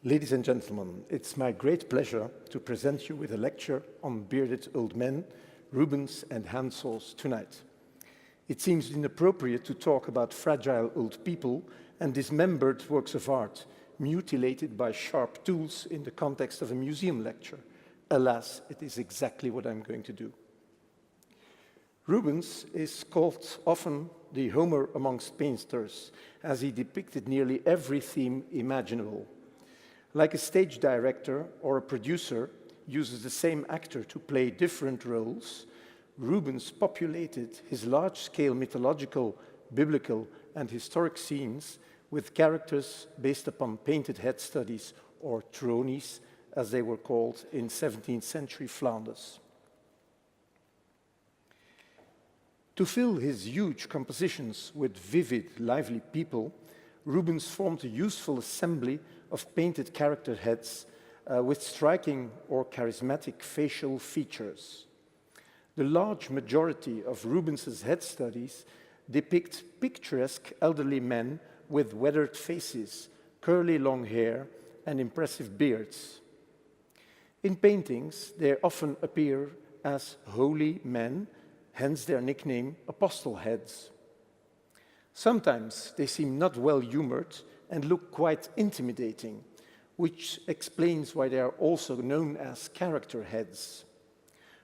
Ladies and gentlemen, it's my great pleasure to present you with a lecture on bearded old men, Rubens and Handsaws tonight. It seems inappropriate to talk about fragile old people and dismembered works of art, mutilated by sharp tools in the context of a museum lecture. Alas, it is exactly what I'm going to do. Rubens is called often the Homer amongst painters, as he depicted nearly every theme imaginable. Like a stage director or a producer uses the same actor to play different roles, Rubens populated his large-scale mythological, biblical, and historic scenes with characters based upon painted head studies, or tronies, as they were called in 17th century Flanders. To fill his huge compositions with vivid, lively people, Rubens formed a useful assembly of painted character heads with striking or charismatic facial features. The large majority of Rubens's head studies depict picturesque elderly men with weathered faces, curly long hair, and impressive beards. In paintings, they often appear as holy men, hence their nickname, apostle heads. Sometimes they seem not well-humored and look quite intimidating, which explains why they are also known as character heads.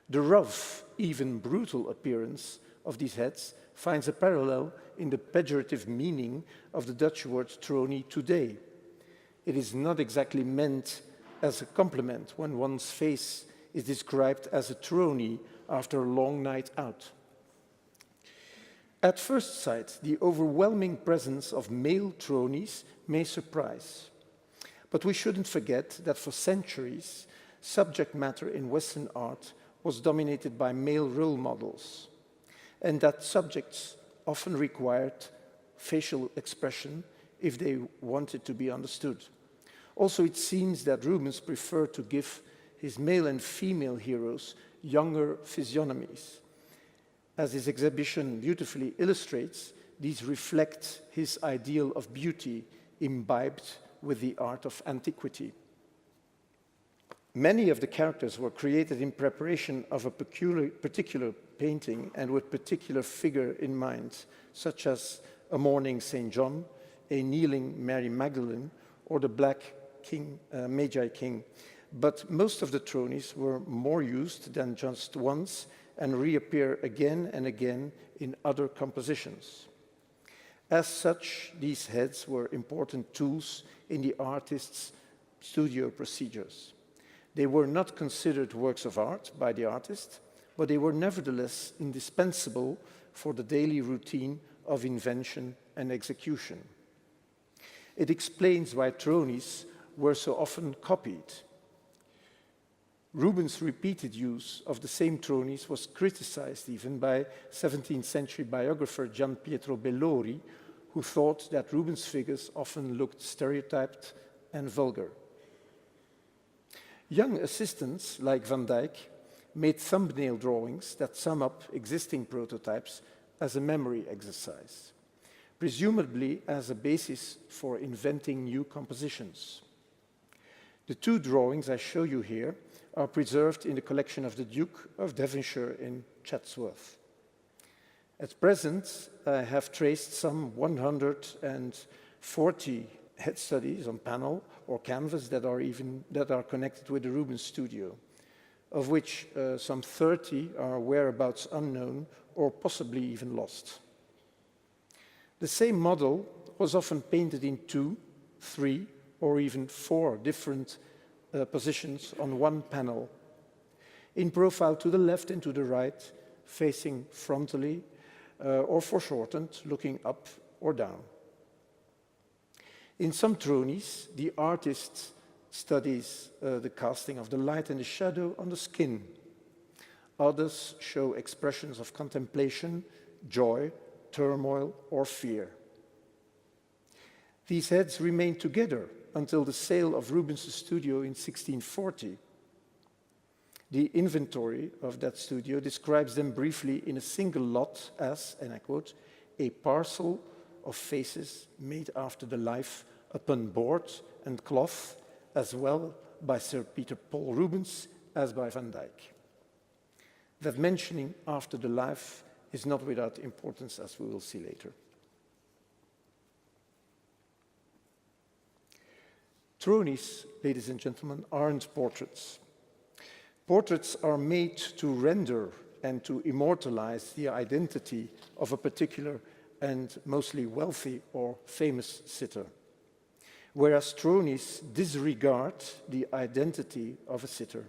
The rough, even brutal appearance of these heads finds a parallel in the pejorative meaning of the Dutch word tronie today. It is not exactly meant as a compliment when one's face is described as a tronie after a long night out. At first sight, the overwhelming presence of male tronies may surprise. But we shouldn't forget that for centuries, subject matter in Western art was dominated by male role models, and that subjects often required facial expression if they wanted to be understood. Also, it seems that Rubens preferred to give his male and female heroes younger physiognomies. As this exhibition beautifully illustrates, these reflect his ideal of beauty imbibed with the art of antiquity. Many of the characters were created in preparation of a particular painting and with particular figure in mind, such as a mourning St. John, a kneeling Mary Magdalene, or the black king, Magi king. But most of the tronies were more used than just once and reappear again and again in other compositions. As such, these heads were important tools in the artist's studio procedures. They were not considered works of art by the artist, but they were nevertheless indispensable for the daily routine of invention and execution. It explains why tronies were so often copied. Rubens' repeated use of the same tronies was criticized even by 17th century biographer Gian Pietro Bellori, who thought that Rubens' figures often looked stereotyped and vulgar. Young assistants like Van Dyck made thumbnail drawings that sum up existing prototypes as a memory exercise, presumably as a basis for inventing new compositions. The two drawings I show you here are preserved in the collection of the Duke of Devonshire in Chatsworth. At present, I have traced some 140 head studies on panel or canvas that are connected with the Rubens studio, of which some 30 are whereabouts unknown or possibly even lost. The same model was often painted in 2, 3, or even 4 different positions on one panel, in profile to the left and to the right, facing frontally, or foreshortened, looking up or down. In some tronies, the artist studies the casting of the light and the shadow on the skin. Others show expressions of contemplation, joy, turmoil, or fear. These heads remain together until the sale of Rubens' studio in 1640. The inventory of that studio describes them briefly in a single lot as, and I quote, a parcel of faces made after the life upon board and cloth as well by Sir Peter Paul Rubens as by Van Dyck. That mentioning after the life is not without importance, as we will see later. Tronies, ladies and gentlemen, aren't portraits. Portraits are made to render and to immortalize the identity of a particular and mostly wealthy or famous sitter, whereas tronies disregard the identity of a sitter.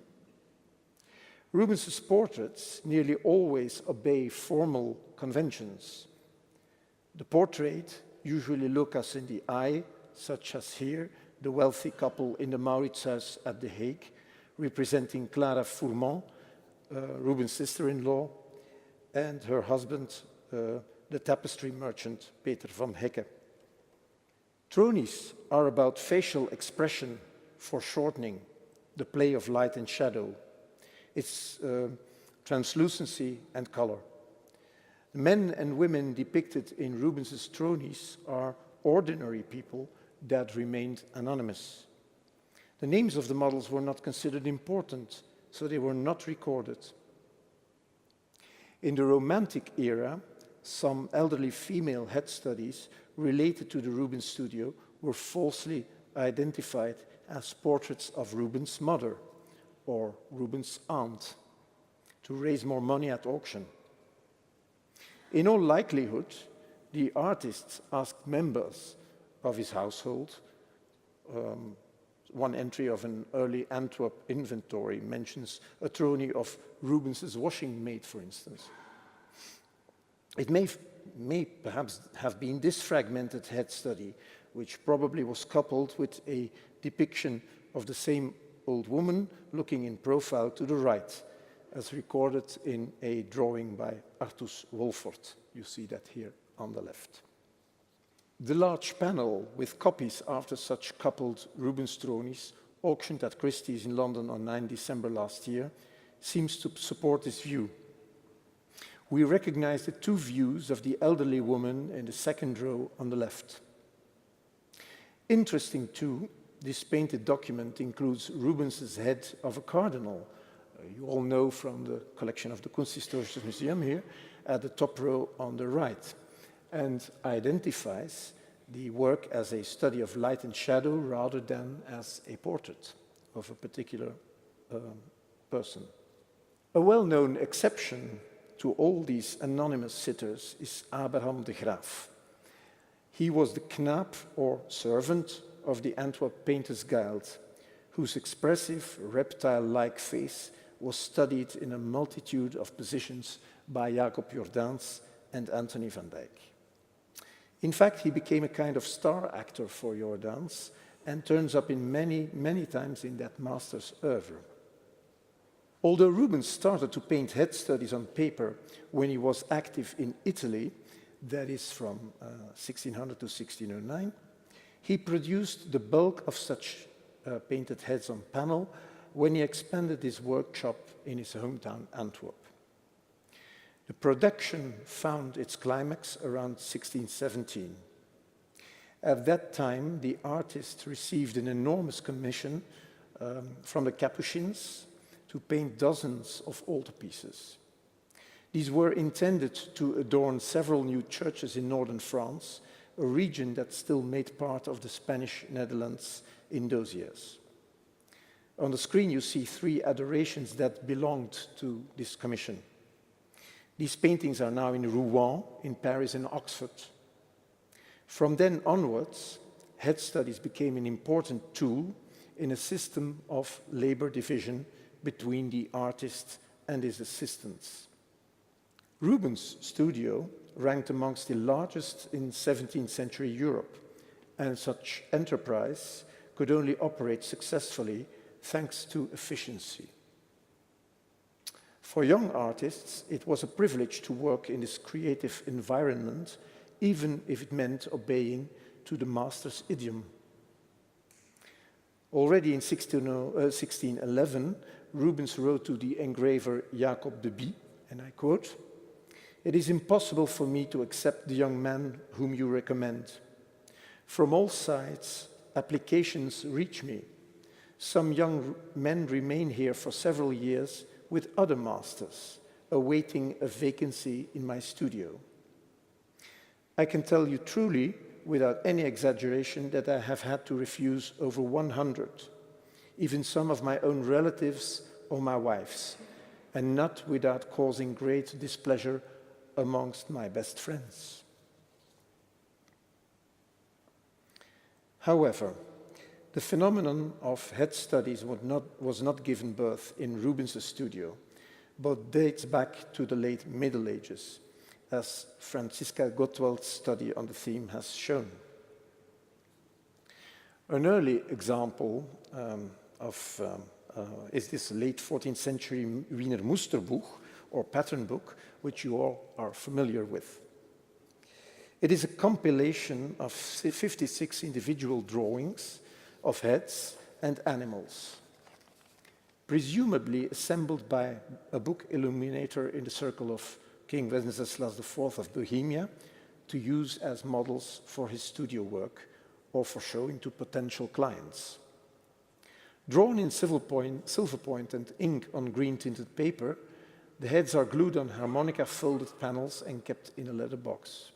Rubens's portraits nearly always obey formal conventions. The portrait usually looks us in the eye, such as here, the wealthy couple in the Mauritshuis at The Hague, representing Clara Fourmont, Rubens' sister-in-law, and her husband, the tapestry merchant Peter van Hecke. Tronies are about facial expression, foreshortening, the play of light and shadow, its translucency and color. The men and women depicted in Rubens' tronies are ordinary people that remained anonymous. The names of the models were not considered important, so they were not recorded. In the Romantic era, some elderly female head studies related to the Rubens studio were falsely identified as portraits of Rubens' mother or Rubens' aunt to raise more money at auction. In all likelihood, the artist asked members of his household. One entry of an early Antwerp inventory mentions a trony of Rubens' washing maid, for instance. It may perhaps have been this fragmented head study, which probably was coupled with a depiction of the same old woman looking in profile to the right, as recorded in a drawing by Artus Wolfort. You see that here on the left. The large panel with copies after such coupled Rubens tronies, auctioned at Christie's in London on 9 December last year, seems to support this view. We recognize the two views of the elderly woman in the second row on the left. Interesting too, this painted document includes Rubens' head of a cardinal. You all know from the collection of the Kunsthistorisches Museum here, at the top row on the right, and identifies the work as a study of light and shadow rather than as a portrait of a particular person. A well-known exception to all these anonymous sitters is Abraham de Graaf. He was the knaap or servant of the Antwerp painter's guild, whose expressive reptile-like face was studied in a multitude of positions by Jacob Jordaens and Anthony van Dyck. In fact, he became a kind of star actor for Jordaens and turns up in many times in that master's oeuvre. Although Rubens started to paint head studies on paper when he was active in Italy, that is from 1600 to 1609, he produced the bulk of such painted heads on panel when he expanded his workshop in his hometown Antwerp. The production found its climax around 1617. At that time, the artist received an enormous commission from the Capuchins to paint dozens of altarpieces. These were intended to adorn several new churches in northern France, a region that still made part of the Spanish Netherlands in those years. On the screen you see 3 adorations that belonged to this commission. These paintings are now in Rouen, in Paris and Oxford. From then onwards, head studies became an important tool in a system of labor division between the artist and his assistants. Rubens' studio ranked amongst the largest in 17th century Europe, and such enterprise could only operate successfully thanks to efficiency. For young artists, it was a privilege to work in this creative environment, even if it meant obeying to the master's idiom. Already in 1611, Rubens wrote to the engraver Jacob de Bie, and I quote, "It is impossible for me to accept the young man whom you recommend. From all sides, applications reach me. Some young men remain here for several years with other masters, awaiting a vacancy in my studio. I can tell you truly, without any exaggeration, that I have had to refuse over 100, even some of my own relatives or my wife's, and not without causing great displeasure amongst my best friends. However, the phenomenon of head studies was not given birth in Rubens' studio, but dates back to the late Middle Ages, as Franziska Gottwald's study on the theme has shown. An early example is this late 14th century Wiener Musterbuch, or pattern book, which you all are familiar with. It is a compilation of 56 individual drawings of heads and animals, presumably assembled by a book illuminator in the circle of King Wenceslas IV of Bohemia to use as models for his studio work or for showing to potential clients. Drawn in silver point and ink on green-tinted paper, the heads are glued on harmonica-folded panels and kept in a leather box.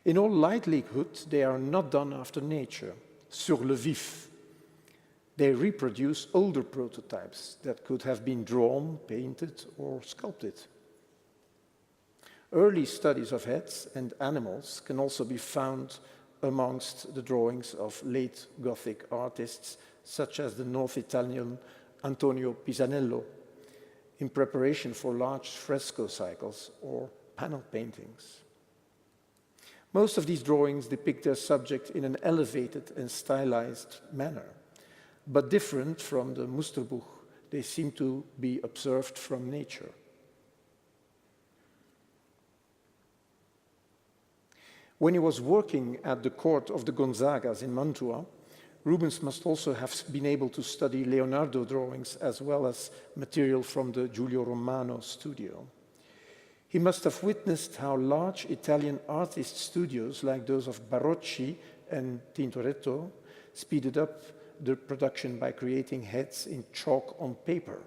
In all likelihood, they are not done after nature, sur le vif. They reproduce older prototypes that could have been drawn, painted, or sculpted. Early studies of heads and animals can also be found amongst the drawings of late Gothic artists, such as the North Italian Antonio Pisanello, in preparation for large fresco cycles or panel paintings. Most of these drawings depict their subject in an elevated and stylized manner, but different from the Musterbuch, they seem to be observed from nature. When he was working at the court of the Gonzagas in Mantua, Rubens must also have been able to study Leonardo drawings as well as material from the Giulio Romano studio. He must have witnessed how large Italian artist studios like those of Barocci and Tintoretto speeded up the production by creating heads in chalk on paper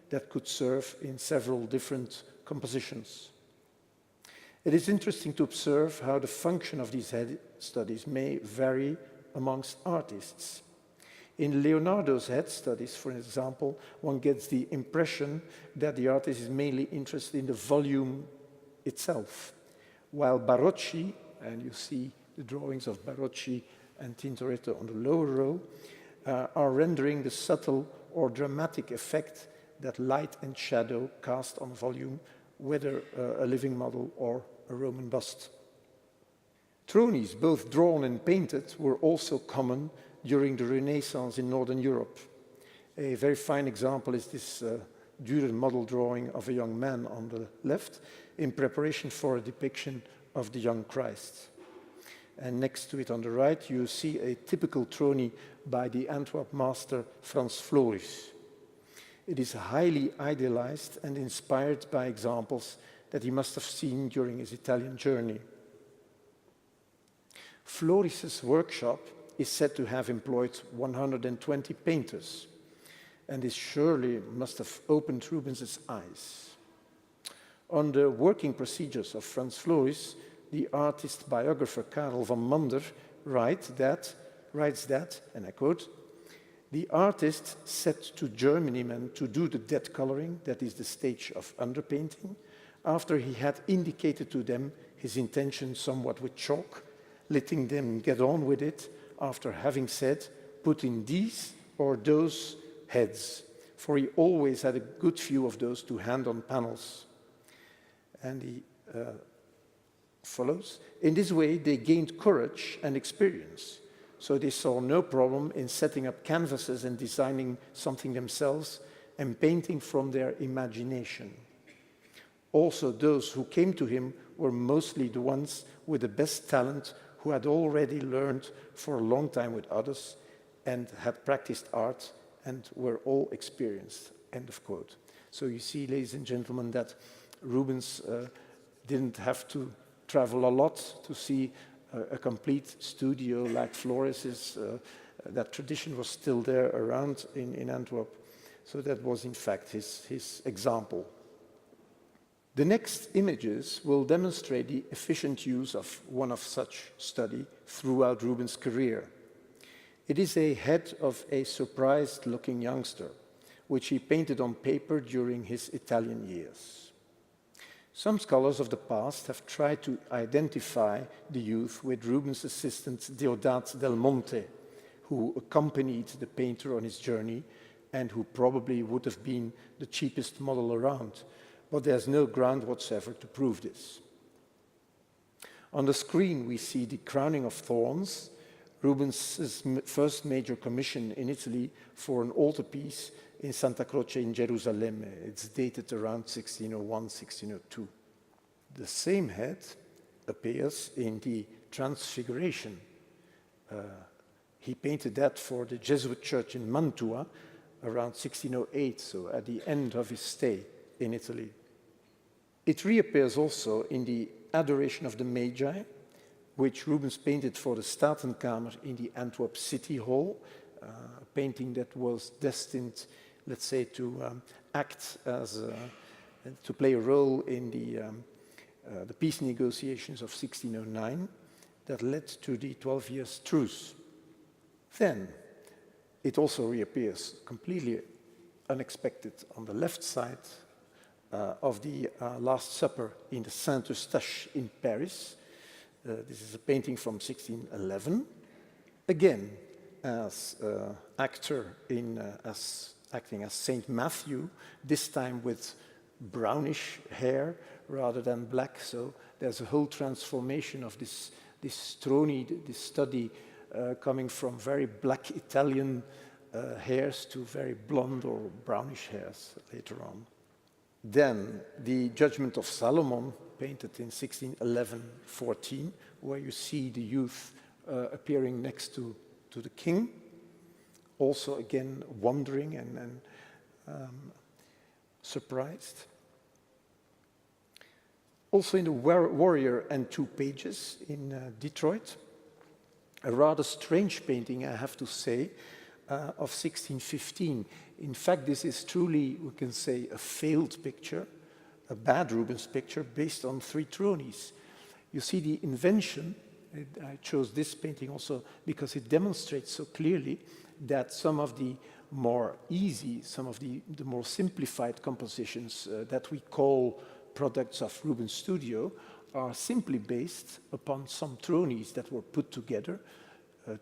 that could serve in several different compositions. It is interesting to observe how the function of these head studies may vary amongst artists. In Leonardo's head studies, for example, one gets the impression that the artist is mainly interested in the volume itself, while Barocci, and you see the drawings of Barocci and Tintoretto on the lower row, are rendering the subtle or dramatic effect that light and shadow cast on volume, whether a living model or a Roman bust. Tronies, both drawn and painted, were also common during the Renaissance in Northern Europe. A very fine example is this Dürer model drawing of a young man on the left in preparation for a depiction of the young Christ. And next to it on the right, you see a typical trony by the Antwerp master Frans Floris. It is highly idealized and inspired by examples that he must have seen during his Italian journey. Floris's workshop is said to have employed 120 painters, and this surely must have opened Rubens' eyes. On the working procedures of Frans Floris, the artist biographer Karel van Mander writes that, and I quote, "The artist set to journeymen to do the dead coloring, that is the stage of underpainting, after he had indicated to them his intention somewhat with chalk, letting them get on with it, after having said, put in these or those heads, for he always had a good few of those to hand on panels." And he follows, "In this way they gained courage and experience, so they saw no problem in setting up canvases and designing something themselves and painting from their imagination. Also those who came to him were mostly the ones with the best talent who had already learned for a long time with others and had practiced art and were all experienced." End of quote. So you see, ladies and gentlemen, that Rubens didn't have to travel a lot to see a complete studio like Floris's that tradition was still there around in Antwerp. So that was in fact his example. The next images will demonstrate the efficient use of one of such study throughout Rubens' career. It is a head of a surprised-looking youngster, which he painted on paper during his Italian years. Some scholars of the past have tried to identify the youth with Rubens' assistant Deodat del Monte, who accompanied the painter on his journey and who probably would have been the cheapest model around, but there's no ground whatsoever to prove this. On the screen we see the crowning of thorns, Rubens' first major commission in Italy for an altarpiece in Santa Croce in Jerusalem. It's dated around 1601, 1602. The same head appears in the Transfiguration. He painted that for the Jesuit church in Mantua around 1608, so at the end of his stay in Italy. It reappears also in the Adoration of the Magi, which Rubens painted for the Statenkamer in the Antwerp City Hall, a painting that was destined, let's say, to act as to play a role in the peace negotiations of 1609 that led to the 12 years truce. Then it also reappears completely unexpected on the left side of the Last Supper in the Saint-Eustache in Paris. This is a painting from 1611, again as actor acting as Saint Matthew, this time with brownish hair rather than black. So there's a whole transformation of this stroni, this study coming from very black Italian hairs to very blonde or brownish hairs later on. Then the Judgment of Solomon, painted in 1611-14, where you see the youth appearing next to the king, also again wondering and surprised. Also in the Warrior and Two Pages in Detroit, a rather strange painting, I have to say, of 1615. In fact, this is truly, we can say, a failed picture, a bad Rubens picture based on 3 tronies. You see the invention. I chose this painting also because it demonstrates so clearly that some of the more easy, some of the more simplified compositions that we call products of Rubens' studio are simply based upon some tronies that were put together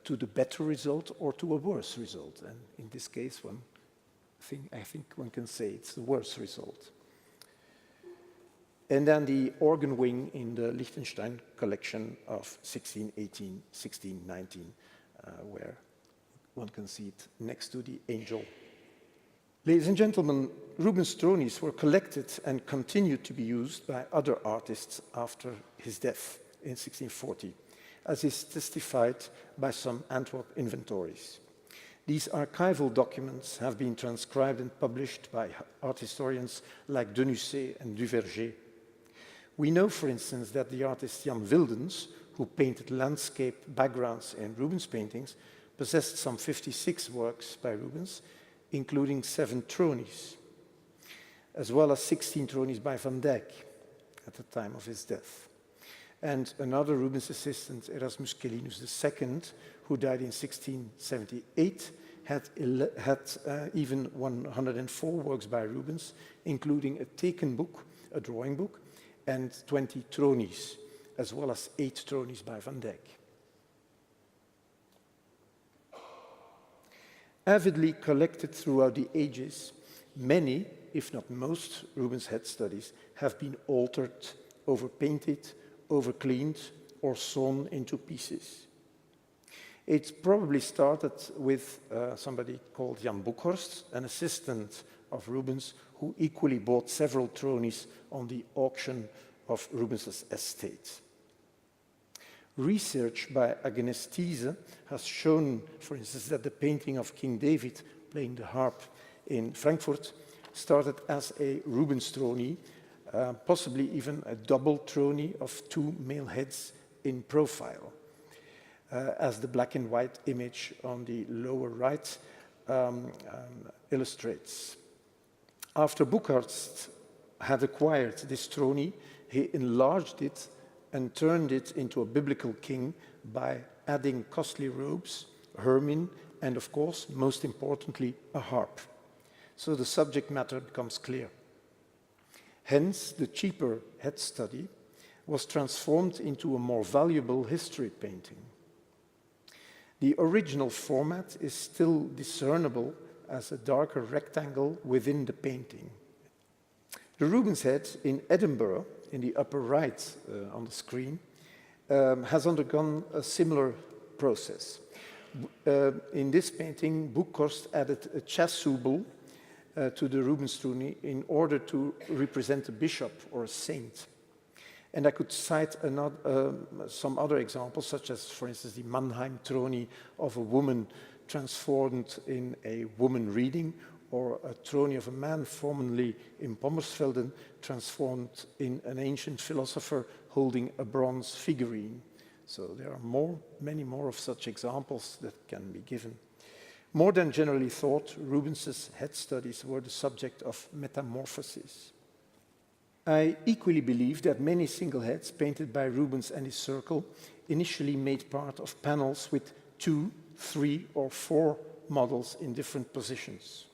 to the better result or to a worse result. And in this case, I think one can say it's the worse result. And then the organ wing in the Liechtenstein collection of 1618, 1619, where one can see it next to the angel. Ladies and gentlemen, Rubens' tronies were collected and continued to be used by other artists after his death in 1640, as is testified by some Antwerp inventories. These archival documents have been transcribed and published by art historians like Denusset and Duverger. We know, for instance, that the artist Jan Wildens, who painted landscape backgrounds in Rubens' paintings, possessed some 56 works by Rubens, including 7 tronies, as well as 16 tronies by Van Dyck at the time of his death. And another Rubens assistant, Erasmus Kellinus II, who died in 1678, had even 104 works by Rubens, including a taken book, a drawing book, and 20 tronies, as well as 8 tronies by Van Dyck. Avidly collected throughout the ages, many, if not most, Rubens' head studies have been altered, overpainted, overcleaned, or sawn into pieces. It probably started with somebody called Jan Boekhorst, an assistant of Rubens, who equally bought several tronies on the auction of Rubens' estate. Research by Agnes Thiese has shown, for instance, that the painting of King David playing the harp in Frankfurt started as a Rubens trony, possibly even a double trony of 2 male heads in profile. as the black and white image on the lower right illustrates. After Bucharest had acquired this throne, he enlarged it and turned it into a biblical king by adding costly robes, ermine, and of course, most importantly, a harp. So the subject matter becomes clear. Hence, the cheaper head study was transformed into a more valuable history painting. The original format is still discernible as a darker rectangle within the painting. The Rubens head in Edinburgh, in the upper right on the screen, has undergone a similar process. In this painting, Buckhorst added a chasuble to the Rubens throne in order to represent a bishop or a saint. And I could cite some other examples, such as, for instance, the Mannheim throne of a woman transformed in a woman reading, or a throne of a man formerly in Pommersfelden transformed in an ancient philosopher holding a bronze figurine. So there are many more of such examples that can be given. More than generally thought, Rubens's head studies were the subject of metamorphosis. I equally believe that many single heads painted by Rubens and his circle initially made part of panels with 2, 3, or 4 models in different positions.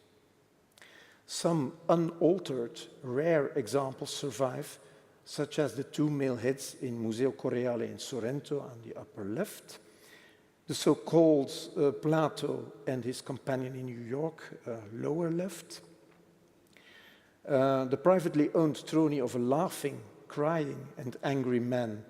Some unaltered, rare examples survive, such as the 2 male heads in Museo Correale in Sorrento on the upper left, the so-called Plato and his companion in New York, lower left, the privately owned throne of a laughing, crying, and angry man,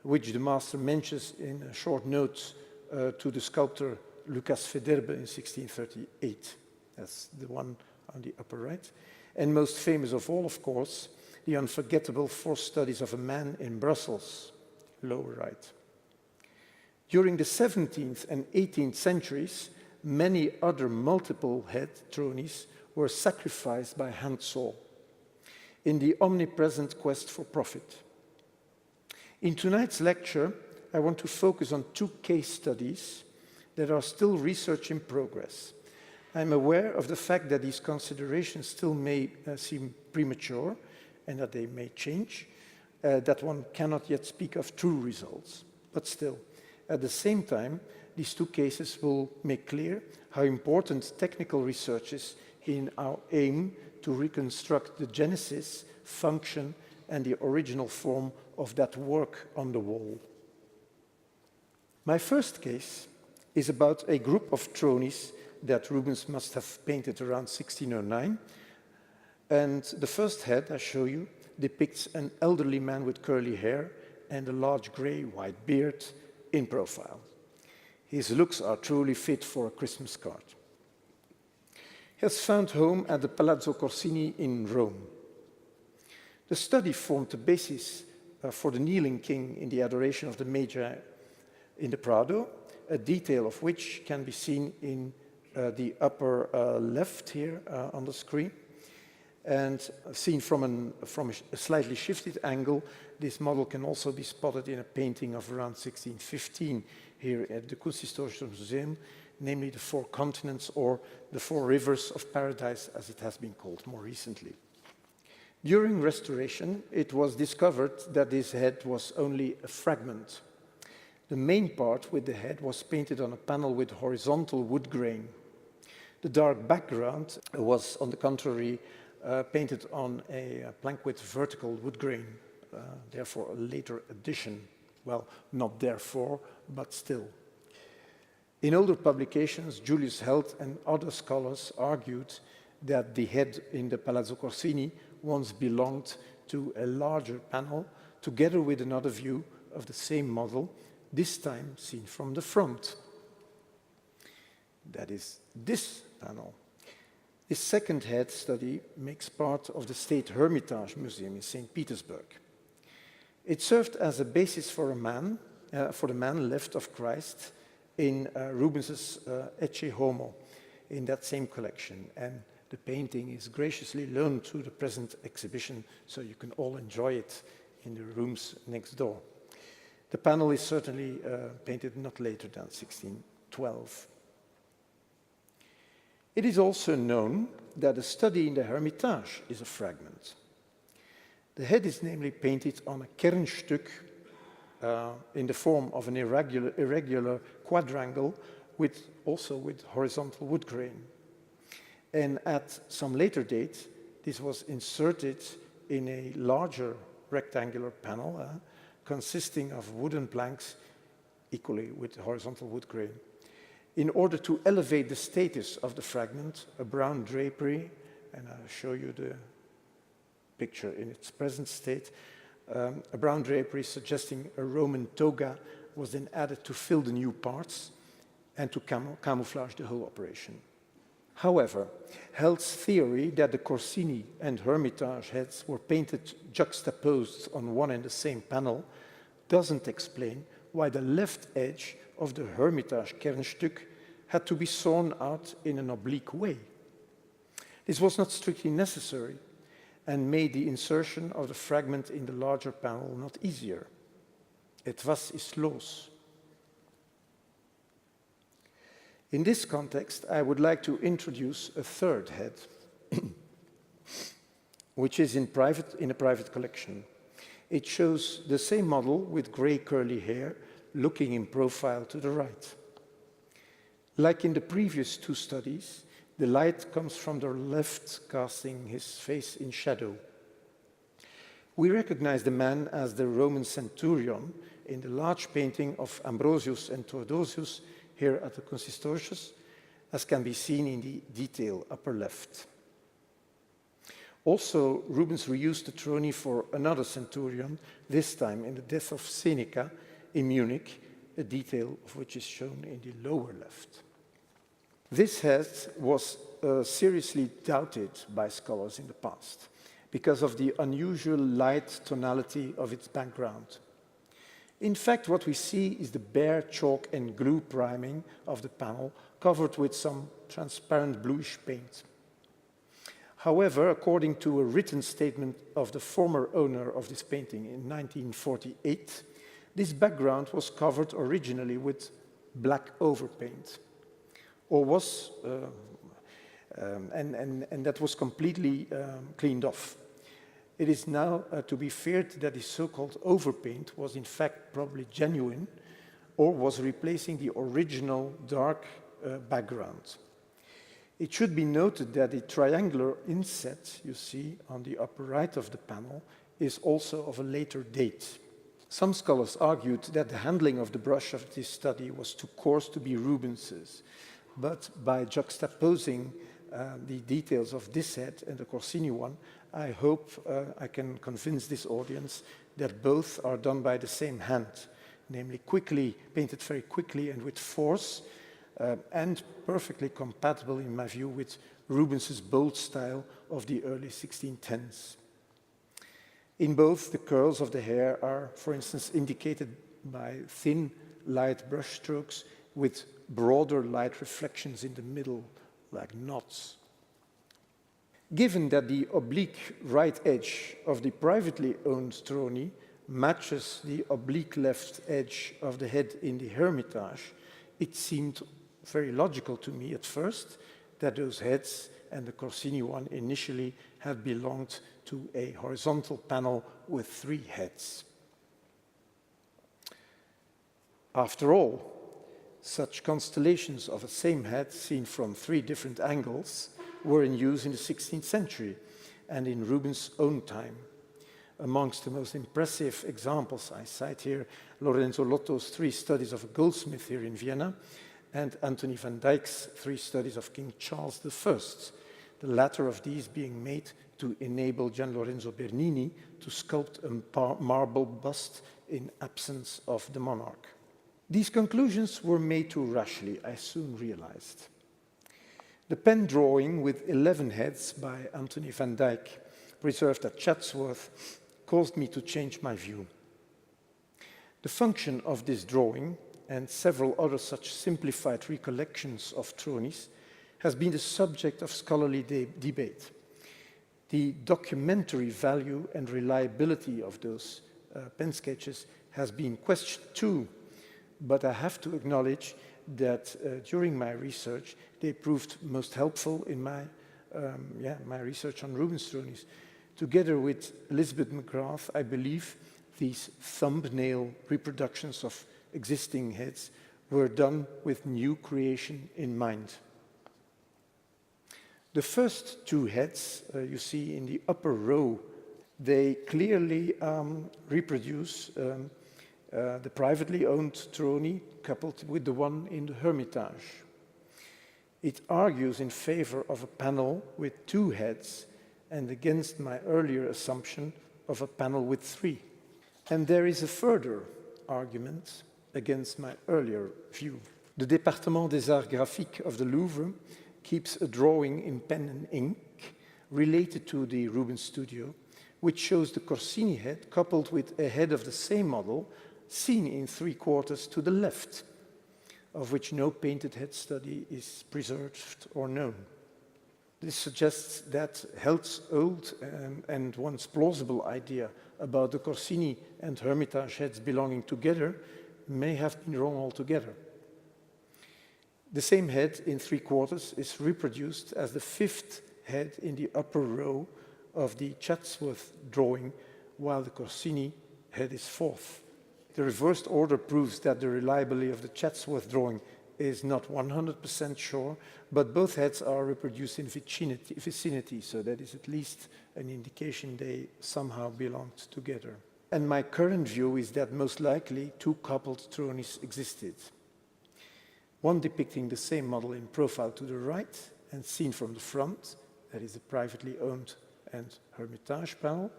which the master mentions in a short note to the sculptor Lucas Federbe in 1638. That's the one on the upper right. And most famous of all, of course, the unforgettable 4 studies of a man in Brussels, lower right. During the 17th and 18th centuries, many other multiple head thrones were sacrificed by Handsaws in the omnipresent quest for profit. In tonight's lecture, I want to focus on 2 case studies that are still research in progress. I'm aware of the fact that these considerations still may seem premature and that they may change, that one cannot yet speak of true results. But still, at the same time, these 2 cases will make clear how important technical research is in our aim to reconstruct the genesis, function, and the original form of that work on the wall. My first case is about a group of thrones that Rubens must have painted around 1609. And the first head I show you depicts an elderly man with curly hair and a large gray-white beard in profile. His looks are truly fit for a Christmas card. He has found home at the Palazzo Corsini in Rome. The study formed the basis for the kneeling king in the Adoration of the Magi in the Prado, a detail of which can be seen in the upper left here on the screen. And seen from a slightly shifted angle, this model can also be spotted in a painting of around 1615 here at the Kunsthistorisches Museum, namely the 4 continents, or the 4 rivers of paradise, as it has been called more recently. During restoration, it was discovered that this head was only a fragment. The main part with the head was painted on a panel with horizontal wood grain. The dark background was, on the contrary, painted on a plank with vertical wood grain, therefore a later addition. Well, not therefore, but still. In older publications, Julius Held and other scholars argued that the head in the Palazzo Corsini once belonged to a larger panel, together with another view of the same model, this time seen from the front. That is this panel. This second head study makes part of the State Hermitage Museum in St. Petersburg. It served as a basis for the man left of Christ in Rubens's Ecce Homo in that same collection. And the painting is graciously loaned to the present exhibition, so you can all enjoy it in the rooms next door. The panel is certainly painted not later than 1612. It is also known that a study in the Hermitage is a fragment. The head is namely painted on a Kernstück in the form of an irregular quadrangle also with horizontal wood grain. And at some later date, this was inserted in a larger rectangular panel consisting of wooden planks equally with horizontal wood grain. In order to elevate the status of the fragment, a brown drapery, and I'll show you the picture in its present state, a brown drapery suggesting a Roman toga was then added to fill the new parts and to camouflage the whole operation. However, Held's theory that the Corsini and Hermitage heads were painted juxtaposed on one and the same panel doesn't explain why the left edge of the Hermitage Kernstück had to be sawn out in an oblique way. This was not strictly necessary and made the insertion of the fragment in the larger panel not easier. Etwas ist los. In this context, I would like to introduce a third head, which is in a private collection. It shows the same model with gray curly hair looking in profile to the right. Like in the previous two studies, the light comes from the left, casting his face in shadow. We recognize the man as the Roman centurion in the large painting of Ambrosius and Theodosius here at the Consistorius, as can be seen in the detail upper left. Also, Rubens reused the trony for another centurion, this time in the death of Seneca in Munich, a detail of which is shown in the lower left. This head was seriously doubted by scholars in the past because of the unusual light tonality of its background. In fact, what we see is the bare chalk and glue priming of the panel covered with some transparent bluish paint. However, according to a written statement of the former owner of this painting in 1948, this background was covered originally with black overpaint, or was, and that was completely cleaned off. It is now to be feared that the so-called overpaint was in fact probably genuine or was replacing the original dark background. It should be noted that the triangular inset you see on the upper right of the panel is also of a later date. Some scholars argued that the handling of the brush of this study was too coarse to be Rubens's, but by juxtaposing the details of this head and the Corsini one, I hope I can convince this audience that both are done by the same hand, namely painted very quickly and with force, and perfectly compatible, in my view, with Rubens's bold style of the early 1610s. In both, the curls of the hair are, for instance, indicated by thin, light brush strokes with broader light reflections in the middle, like knots. Given that the oblique right edge of the privately owned trony matches the oblique left edge of the head in the Hermitage, it seemed very logical to me at first that those heads and the Corsini one initially had belonged to a horizontal panel with 3 heads. After all, such constellations of a same head seen from 3 different angles were in use in the 16th century and in Rubens' own time. Amongst the most impressive examples I cite here Lorenzo Lotto's 3 studies of a goldsmith here in Vienna and Anthony van Dyck's 3 studies of King Charles I, the latter of these being made to enable Gian Lorenzo Bernini to sculpt a marble bust in absence of the monarch. These conclusions were made too rashly, I soon realized. The pen drawing with 11 heads by Anthony van Dyck, preserved at Chatsworth, caused me to change my view. The function of this drawing, and several other such simplified recollections of tronies, has been the subject of scholarly debate. The documentary value and reliability of those pen sketches has been questioned too, but I have to acknowledge that during my research, they proved most helpful in my research on Rubens Tronies. Together with Elizabeth McGrath, I believe these thumbnail reproductions of existing heads were done with new creation in mind. The first two heads you see in the upper row, they clearly reproduce the privately owned Troni coupled with the one in the Hermitage. It argues in favor of a panel with two heads and against my earlier assumption of a panel with three. And there is a further argument against my earlier view. The Département des Arts Graphiques of the Louvre keeps a drawing in pen and ink related to the Rubens studio, which shows the Corsini head coupled with a head of the same model seen in 3/4 to the left, of which no painted head study is preserved or known. This suggests that Held's old and once plausible idea about the Corsini and Hermitage heads belonging together may have been wrong altogether. The same head in 3/4 is reproduced as the fifth head in the upper row of the Chatsworth drawing, while the Corsini head is fourth. The reversed order proves that the reliability of the Chatsworth drawing is not 100% sure, but both heads are reproduced in vicinity, so that is at least an indication they somehow belonged together. And my current view is that most likely two coupled Tronis existed. One depicting the same model in profile to the right and seen from the front, that is the privately owned and Hermitage panel,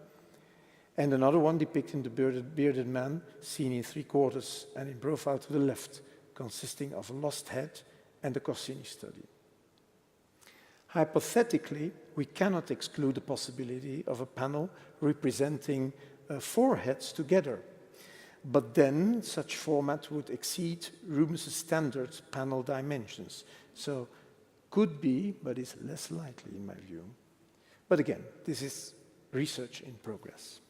and another one depicting the bearded man seen in 3/4 and in profile to the left, consisting of a lost head and the Corsini study. Hypothetically, we cannot exclude the possibility of a panel representing four heads together, but then such format would exceed Rubens' standard panel dimensions. So could be, but is less likely in my view. But again, this is research in progress.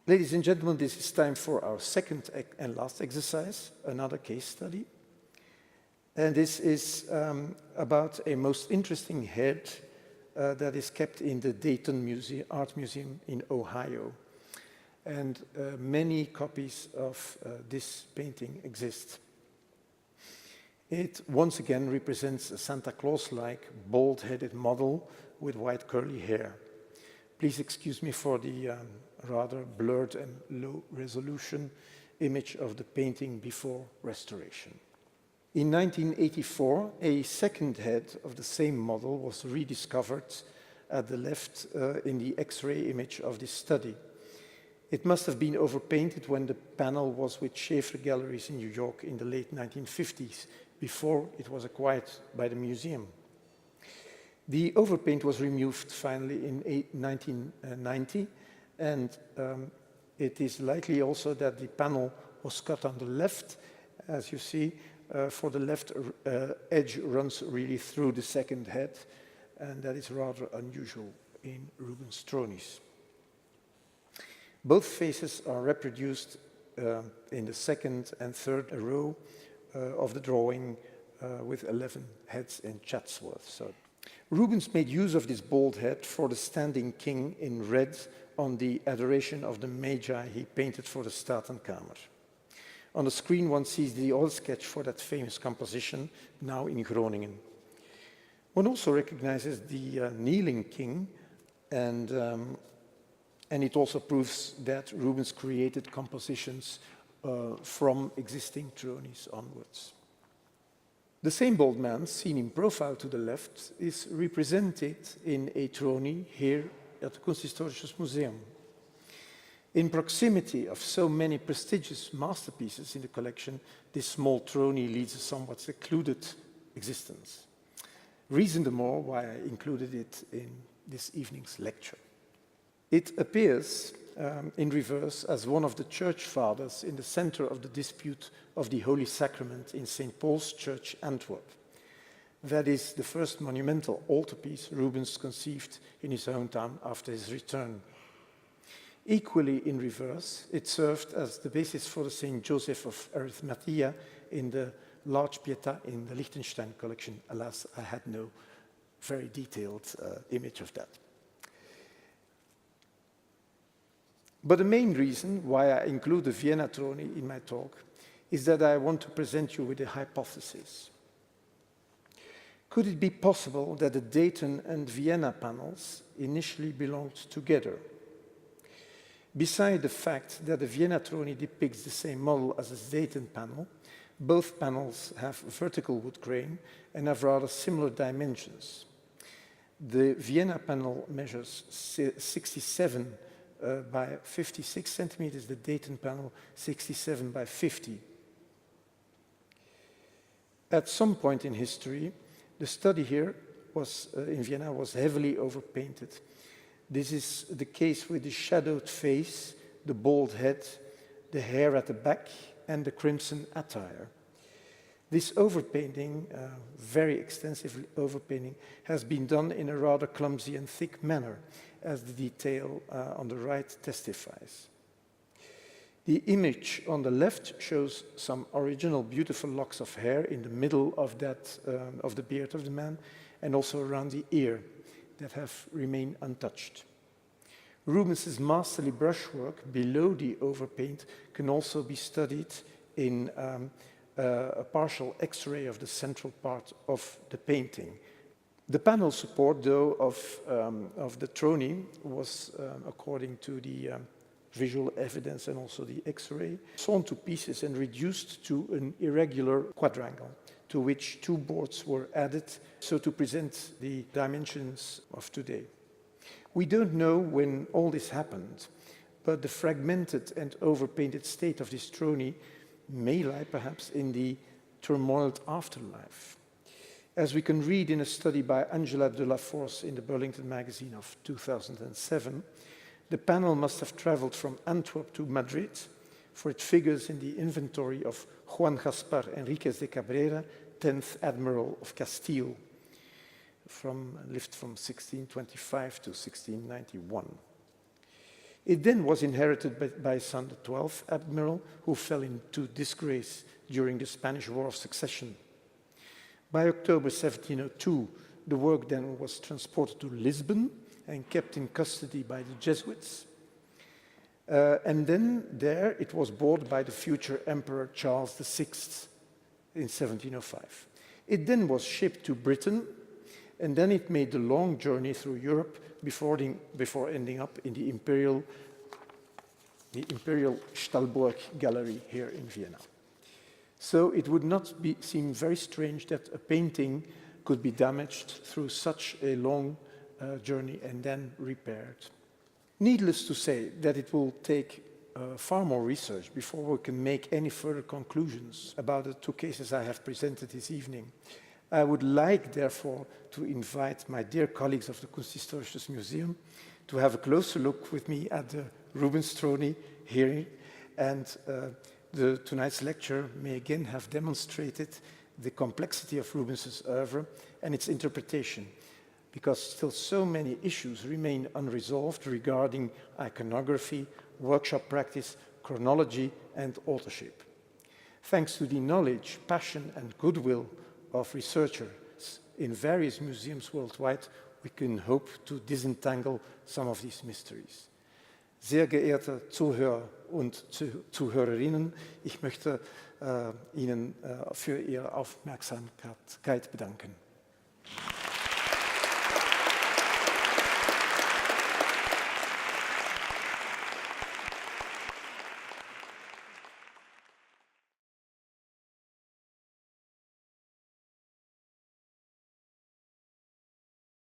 Ladies and gentlemen, this is time for our second and last exercise, another case study. And this is about a most interesting head that is kept in the Dayton Art Museum in Ohio. And many copies of this painting exist. It once again represents a Santa Claus-like bald-headed model with white curly hair. Please excuse me for the rather blurred and low-resolution image of the painting before restoration. In 1984, a second head of the same model was rediscovered at the left in the X-ray image of this study. It must have been overpainted when the panel was with Schaefer Galleries in New York in the late 1950s, before it was acquired by the museum. The overpaint was removed finally in 1990, and it is likely also that the panel was cut on the left. As you see, for the left edge runs really through the second head, and that is rather unusual in Rubens' Tronies. Both faces are reproduced in the second and third row of the drawing with 11 heads in Chatsworth. So Rubens made use of this bald head for the standing king in red on the Adoration of the Magi he painted for the Statenkamer. On the screen one sees the oil sketch for that famous composition, now in Groningen. One also recognizes the kneeling king, and it also proves that Rubens created compositions from existing Tronies onwards. The same bald man, seen in profile to the left, is represented in a Troni here at the Kunsthistorisches Museum. In proximity of so many prestigious masterpieces in the collection, this small Troni leads a somewhat secluded existence. Reason the more why I included it in this evening's lecture. It appears in reverse as one of the church fathers in the center of the dispute of the Holy Sacrament in St. Paul's Church, Antwerp. That is the first monumental altarpiece Rubens conceived in his hometown after his return. Equally in reverse, it served as the basis for the St. Joseph of Arimathea in the large Pietà in the Liechtenstein collection. Alas, I had no very detailed image of that. But the main reason why I include the Vienna Troni in my talk is that I want to present you with a hypothesis. Could it be possible that the Dayton and Vienna panels initially belonged together? Beside the fact that the Vienna Troni depicts the same model as the Dayton panel, both panels have vertical wood grain and have rather similar dimensions. The Vienna panel measures 67 by 56 centimeters, the Dayton panel 67 by 50. At some point in history, the study here in Vienna was heavily overpainted. This is the case with the shadowed face, the bald head, the hair at the back, and the crimson attire. This overpainting, very extensive overpainting, has been done in a rather clumsy and thick manner, as the detail on the right testifies. The image on the left shows some original beautiful locks of hair in the middle of the beard of the man, and also around the ear that have remained untouched. Rubens's masterly brushwork below the overpaint can also be studied in a partial X-ray of the central part of the painting. The panel support, though, of the Troni was, according to the visual evidence and also the X-ray, sawn to pieces and reduced to an irregular quadrangle, to which two boards were added, so to present the dimensions of today. We don't know when all this happened, but the fragmented and overpainted state of this Troni may lie perhaps in the turmoiled afterlife. As we can read in a study by Angela de la Force in the Burlington magazine of 2007, the panel must have traveled from Antwerp to Madrid, for it figures in the inventory of Juan Gaspar Enriquez de Cabrera, 10th Admiral of Castile, lived from 1625 to 1691. It then was inherited by his son, the 12th Admiral, who fell into disgrace during the Spanish War of Succession. By October 1702, the work then was transported to Lisbon and kept in custody by the Jesuits. And then there it was bought by the future Emperor Charles VI in 1705. It then was shipped to Britain, and then it made the long journey through Europe before ending up in the Imperial Stallburg Gallery here in Vienna. So it would not seem very strange that a painting could be damaged through such a long journey and then repaired. Needless to say that it will take far more research before we can make any further conclusions about the two cases I have presented this evening. I would like, therefore, to invite my dear colleagues of the Kunsthistorisches Museum to have a closer look with me at the Rubens Troni here, and tonight's lecture may again have demonstrated the complexity of Rubens's oeuvre and its interpretation, because still so many issues remain unresolved regarding iconography, workshop practice, chronology, and authorship. Thanks to the knowledge, passion, and goodwill of researchers in various museums worldwide, we can hope to disentangle some of these mysteries. Sehr geehrte Zuhörer und Zuhörerinnen, ich möchte Ihnen für Ihre Aufmerksamkeit bedanken.